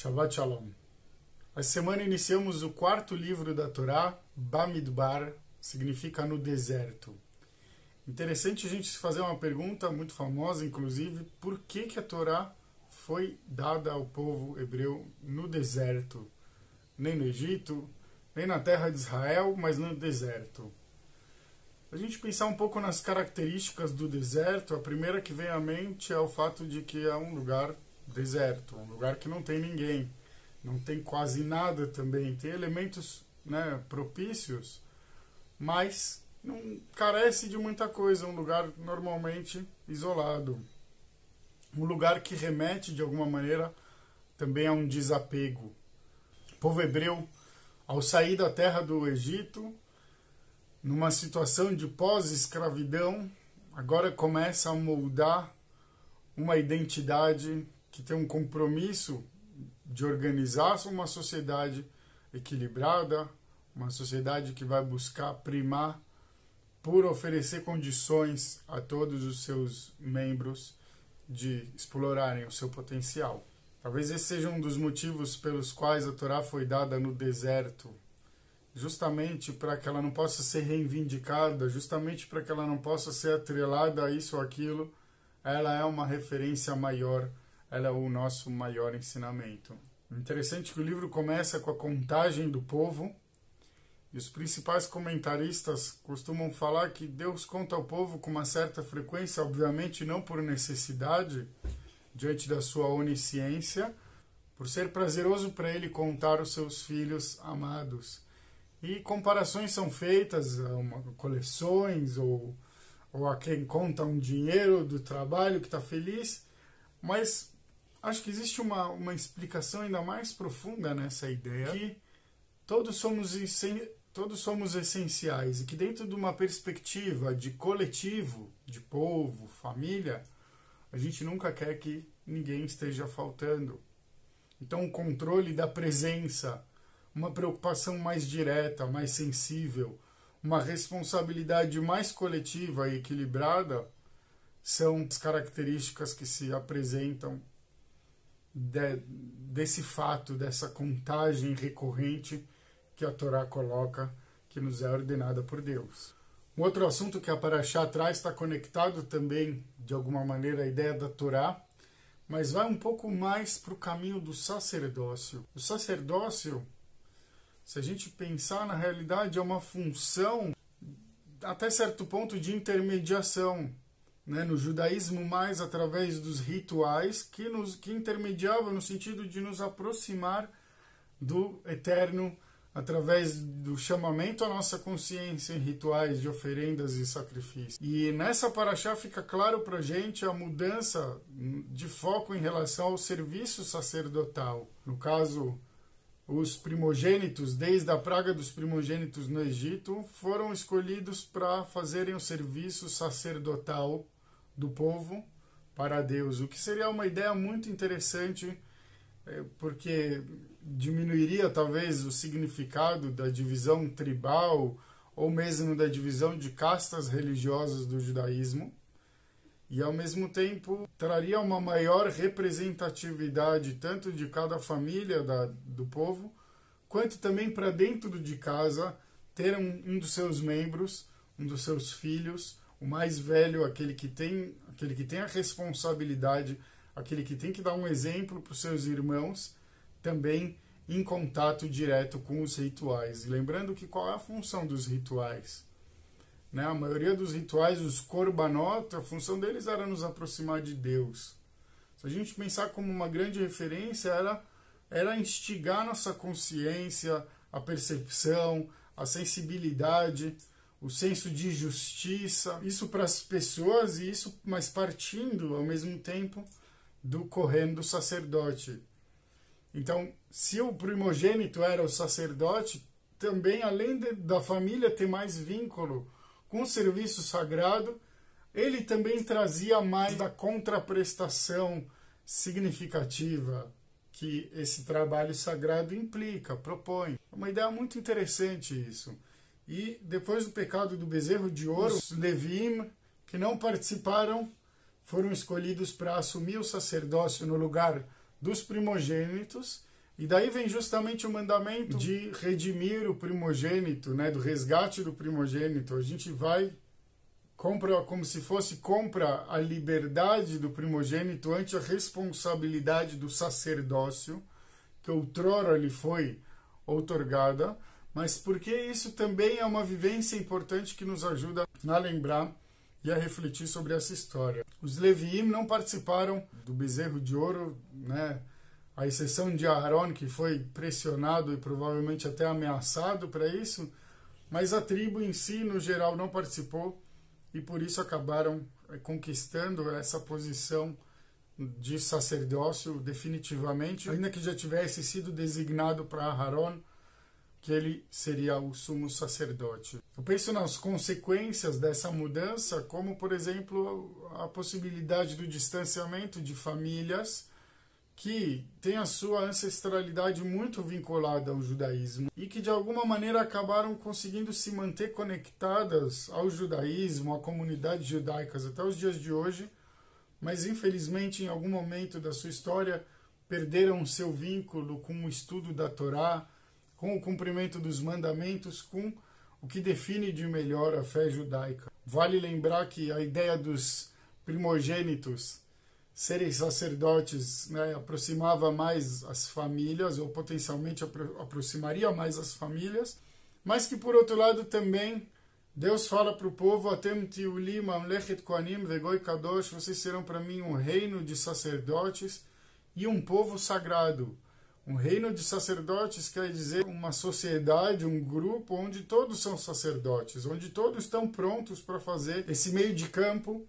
Shabbat Shalom. Essa semana iniciamos o quarto livro da Torá, Bamidbar, significa no deserto. Interessante a gente fazer uma pergunta muito famosa, inclusive, por que a Torá foi dada ao povo hebreu no deserto? Nem no Egito, nem na terra de Israel, mas no deserto. A gente pensar um pouco nas características do deserto, a primeira que vem à mente é o fato de que é um lugar deserto, um lugar que não tem ninguém, não tem quase nada também, tem elementos, propícios, mas não carece de muita coisa, um lugar normalmente isolado, um lugar que remete de alguma maneira também a um desapego. O povo hebreu, ao sair da terra do Egito, numa situação de pós-escravidão, agora começa a moldar uma identidade que tem um compromisso de organizar uma sociedade equilibrada, uma sociedade que vai buscar primar por oferecer condições a todos os seus membros de explorarem o seu potencial. Talvez esse seja um dos motivos pelos quais a Torá foi dada no deserto, justamente para que ela não possa ser reivindicada, justamente para que ela não possa ser atrelada a isso ou aquilo. Ela é uma referência maior, ela é o nosso maior ensinamento. Interessante que o livro começa com a contagem do povo, e os principais comentaristas costumam falar que Deus conta ao povo com uma certa frequência, obviamente não por necessidade, diante da sua onisciência, por ser prazeroso para ele contar os seus filhos amados. E comparações são feitas a coleções ou a quem conta um dinheiro do trabalho que está feliz, mas acho que existe uma explicação ainda mais profunda nessa ideia, que todos somos essenciais e que dentro de uma perspectiva de coletivo, de povo, família, a gente nunca quer que ninguém esteja faltando. Então o controle da presença, uma preocupação mais direta, mais sensível, uma responsabilidade mais coletiva e equilibrada são as características que se apresentam desse fato, dessa contagem recorrente que a Torá coloca, que nos é ordenada por Deus. Um outro assunto que a Parashá traz está conectado também, de alguma maneira, à ideia da Torá, mas vai um pouco mais para o caminho do sacerdócio. O sacerdócio, se a gente pensar na realidade, é uma função, até certo ponto, de intermediação. No judaísmo, mais através dos rituais, que intermediavam no sentido de nos aproximar do eterno, através do chamamento à nossa consciência em rituais de oferendas e sacrifícios. E nessa paraxá fica claro para a gente a mudança de foco em relação ao serviço sacerdotal. No caso, os primogênitos, desde a praga dos primogênitos no Egito, foram escolhidos para fazerem o serviço sacerdotal do povo para Deus, o que seria uma ideia muito interessante, porque diminuiria talvez o significado da divisão tribal ou mesmo da divisão de castas religiosas do judaísmo, e ao mesmo tempo traria uma maior representatividade tanto de cada família do povo, quanto também para dentro de casa ter um dos seus membros, um dos seus filhos, o mais velho, aquele que tem a responsabilidade, aquele que tem que dar um exemplo para os seus irmãos, também em contato direto com os rituais. E lembrando que qual é a função dos rituais? A maioria dos rituais, os korbanot, a função deles era nos aproximar de Deus. Se a gente pensar como uma grande referência, era instigar nossa consciência, a percepção, a sensibilidade, o senso de justiça, isso para as pessoas, e isso, mas partindo ao mesmo tempo do correndo do sacerdote. Então, se o primogênito era o sacerdote, também além da família ter mais vínculo com o serviço sagrado, ele também trazia mais da contraprestação significativa que esse trabalho sagrado implica, propõe. É uma ideia muito interessante isso. E depois do pecado do bezerro de ouro, os Levim, que não participaram, foram escolhidos para assumir o sacerdócio no lugar dos primogênitos, E daí vem justamente o mandamento de redimir o primogênito, né, do resgate do primogênito. A gente vai, compra como se fosse, compra a liberdade do primogênito ante a responsabilidade do sacerdócio, que outrora lhe foi outorgada, mas porque isso também é uma vivência importante que nos ajuda a lembrar e a refletir sobre essa história. Os Leviim não participaram do bezerro de ouro, né? À exceção de Aharon, que foi pressionado e provavelmente até ameaçado para isso, mas a tribo em si, no geral, não participou e por isso acabaram conquistando essa posição de sacerdócio definitivamente, ainda que já tivesse sido designado para Aharon, que ele seria o sumo sacerdote. Eu penso nas consequências dessa mudança, como, por exemplo, a possibilidade do distanciamento de famílias que têm a sua ancestralidade muito vinculada ao judaísmo e que, de alguma maneira, acabaram conseguindo se manter conectadas ao judaísmo, à comunidade judaicas até os dias de hoje, mas, infelizmente, em algum momento da sua história, perderam seu vínculo com o estudo da Torá, com o cumprimento dos mandamentos, com o que define de melhor a fé judaica. Vale lembrar que a ideia dos primogênitos serem sacerdotes, né, aproximava mais as famílias, ou potencialmente aproximaria mais as famílias, mas que, por outro lado, também Deus fala para o povo: Atem tiuli mamlechet kohanim vegoi kadosh, vocês serão para mim um reino de sacerdotes e um povo sagrado. Um reino de sacerdotes quer dizer uma sociedade, um grupo onde todos são sacerdotes, onde todos estão prontos para fazer esse meio de campo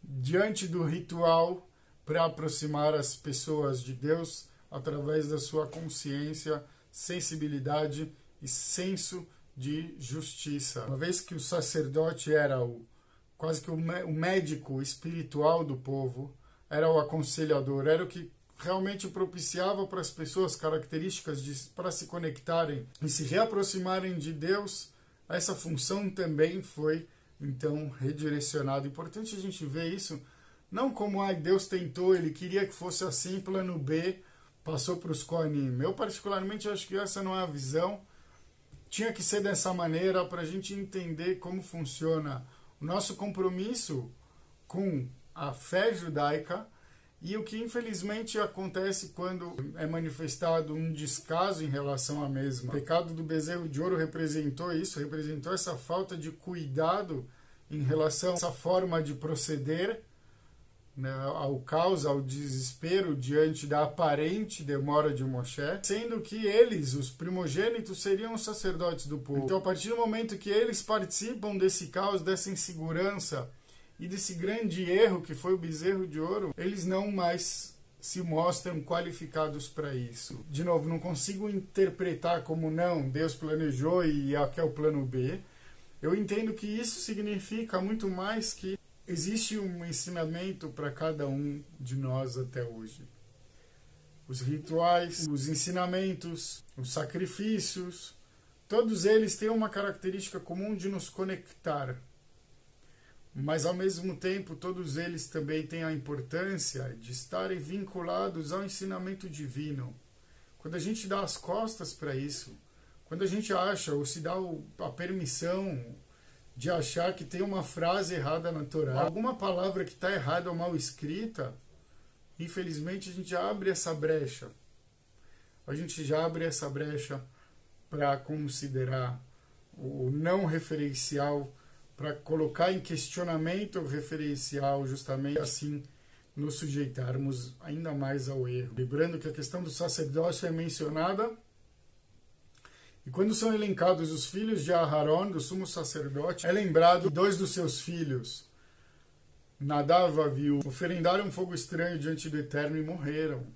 diante do ritual para aproximar as pessoas de Deus através da sua consciência, sensibilidade e senso de justiça. Uma vez que o sacerdote era quase que o médico espiritual do povo, era o aconselhador, era o que realmente propiciava para as pessoas características para se conectarem e se reaproximarem de Deus, essa função também foi, então, redirecionada. Importante a gente ver isso, não como Deus tentou, ele queria que fosse assim, plano B, passou para os Kohanim. Eu, particularmente, acho que essa não é a visão. Tinha que ser dessa maneira para a gente entender como funciona o nosso compromisso com a fé judaica, e o que infelizmente acontece quando é manifestado um descaso em relação à mesma. O pecado do bezerro de ouro representou isso, representou essa falta de cuidado em relação a essa forma de proceder, né, ao caos, ao desespero diante da aparente demora de Moshe, sendo que eles, os primogênitos, seriam os sacerdotes do povo. Então, a partir do momento que eles participam desse caos, dessa insegurança, e desse grande erro que foi o bezerro de ouro, eles não mais se mostram qualificados para isso. De novo, não consigo interpretar como não, Deus planejou e aqui é o plano B. Eu entendo que isso significa muito mais que existe um ensinamento para cada um de nós até hoje. Os rituais, os ensinamentos, os sacrifícios, todos eles têm uma característica comum de nos conectar. Mas, ao mesmo tempo, todos eles também têm a importância de estarem vinculados ao ensinamento divino. Quando a gente dá as costas para isso, quando a gente acha ou se dá a permissão de achar que tem uma frase errada na Torá, alguma palavra que está errada ou mal escrita, infelizmente a gente já abre essa brecha. A gente já abre essa brecha para considerar o não referencial, para colocar em questionamento o referencial, justamente assim nos sujeitarmos ainda mais ao erro. Lembrando que a questão do sacerdócio é mencionada, e quando são elencados os filhos de Aharon, do sumo sacerdote, é lembrado que 2 dos seus filhos, Nadav e Avihu, oferendaram um fogo estranho diante do Eterno e morreram.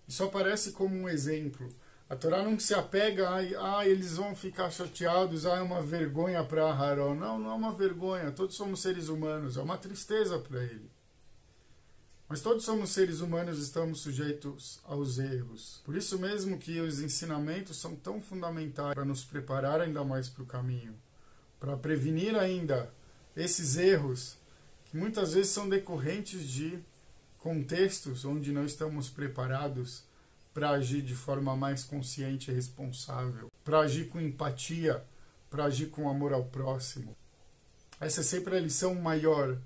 Isso aparece como um exemplo. A Torá não se apega a eles vão ficar chateados, é uma vergonha para Aharon. Não, não é uma vergonha, todos somos seres humanos, é uma tristeza para ele. Mas todos somos seres humanos e estamos sujeitos aos erros. Por isso mesmo que os ensinamentos são tão fundamentais para nos preparar ainda mais para o caminho, para prevenir ainda esses erros que muitas vezes são decorrentes de contextos onde não estamos preparados para agir de forma mais consciente e responsável, para agir com empatia, para agir com amor ao próximo. Essa é sempre a lição maior.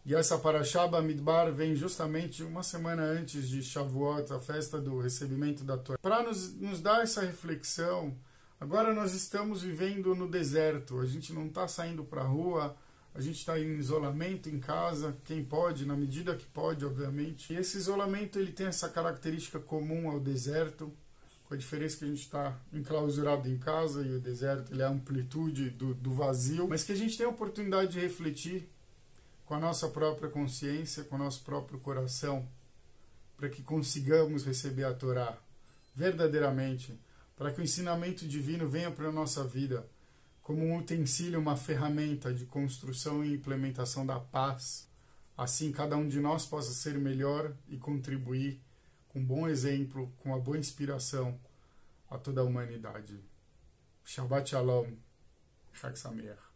E essa Parashá Bamidbar vem justamente uma semana antes de Shavuot, a festa do recebimento da Torá. Para nos dar essa reflexão, agora nós estamos vivendo no deserto, a gente não está saindo para a rua, a gente está em isolamento em casa, quem pode, na medida que pode, obviamente. E esse isolamento ele tem essa característica comum ao deserto, com a diferença que a gente está enclausurado em casa e o deserto ele é a amplitude do vazio, mas que a gente tem a oportunidade de refletir com a nossa própria consciência, com o nosso próprio coração, para que consigamos receber a Torá verdadeiramente, para que o ensinamento divino venha para a nossa vida como um utensílio, uma ferramenta de construção e implementação da paz. Assim, cada um de nós possa ser melhor e contribuir com um bom exemplo, com uma boa inspiração a toda a humanidade. Shabbat Shalom. Chag Sameach.